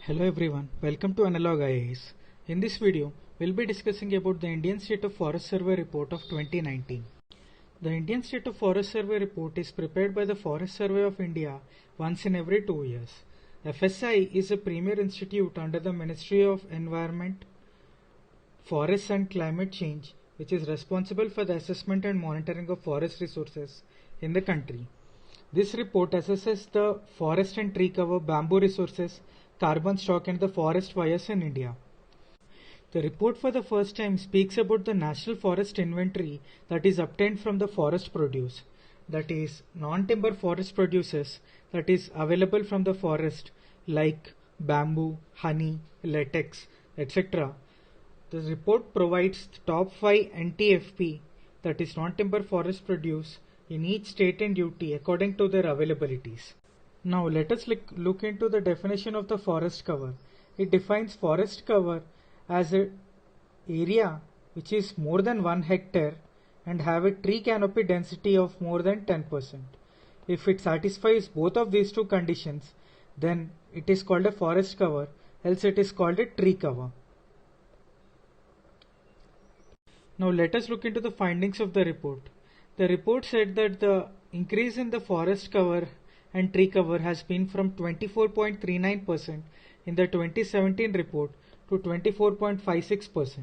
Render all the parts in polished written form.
Hello everyone, welcome to Analog IAS. In this video, we'll be discussing about the Indian State of Forest Survey report of 2019. The Indian State of Forest Survey report is prepared by the Forest Survey of India once in every 2 years. FSI is a premier institute under the Ministry of Environment, Forests and Climate Change, which is responsible for the assessment and monitoring of forest resources in the country. This report assesses the forest and tree cover, bamboo resources, carbon stock and the forest fires in India. The report for the first time speaks about the National Forest Inventory that is obtained from the forest produce, that is non-timber forest produces that is available from the forest like bamboo, honey, latex, etc. The report provides the top 5 NTFP, that is non-timber forest produce, in each state and UT according to their availabilities. Now let us look into the definition of the forest cover. It defines forest cover as an area which is more than 1 hectare and have a tree canopy density of more than 10%. If it satisfies both of these two conditions, then it is called a forest cover, else it is called a tree cover. Now let us look into the findings of the report. The report said that the increase in the forest cover and tree cover has been from 24.39% in the 2017 report to 24.56%.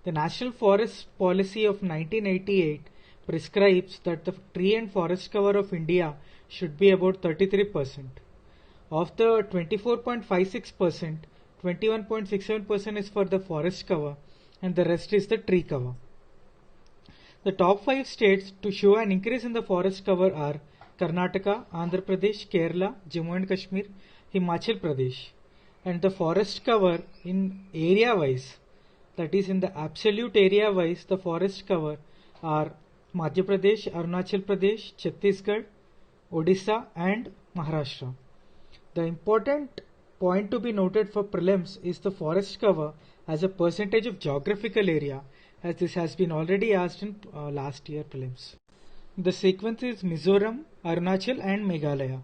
The National Forest Policy of 1988 prescribes that the tree and forest cover of India should be about 33%. Of the 24.56%, 21.67% is for the forest cover and the rest is the tree cover. The top 5 states to show an increase in the forest cover are Karnataka, Andhra Pradesh, Kerala, Jammu and Kashmir, Himachal Pradesh. And the forest cover in area wise, that is in the absolute area wise, the forest cover are Madhya Pradesh, Arunachal Pradesh, Chhattisgarh, Odisha and Maharashtra. The important point to be noted for prelims is the forest cover as a percentage of geographical area, as this has been already asked in last year prelims. The sequence is Mizoram, Arunachal and Meghalaya.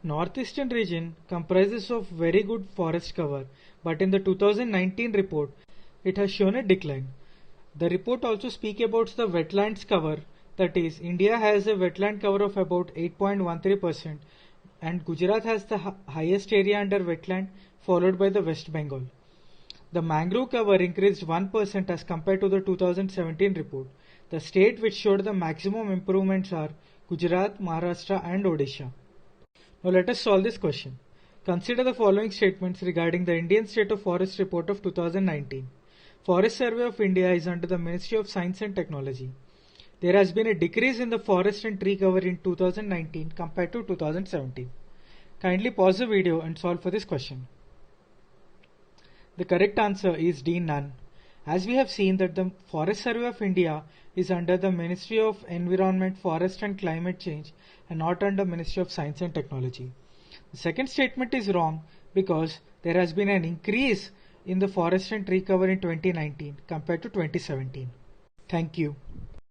Northeastern region comprises of very good forest cover, but in the 2019 report, it has shown a decline. The report also speaks about the wetlands cover, that is, India has a wetland cover of about 8.13% and Gujarat has the highest area under wetland, followed by the West Bengal. The mangrove cover increased 1% as compared to the 2017 report. The state which showed the maximum improvements are Gujarat, Maharashtra and Odisha. Now let us solve this question. Consider the following statements regarding the Indian State of Forest Report of 2019. Forest Survey of India is under the Ministry of Science and Technology. There has been a decrease in the forest and tree cover in 2019 compared to 2017. Kindly pause the video and solve for this question. The correct answer is D, none. As we have seen that the Forest Survey of India is under the Ministry of Environment, Forest and Climate Change and not under Ministry of Science and Technology. The second statement is wrong because there has been an increase in the forest and tree cover in 2019 compared to 2017. Thank you.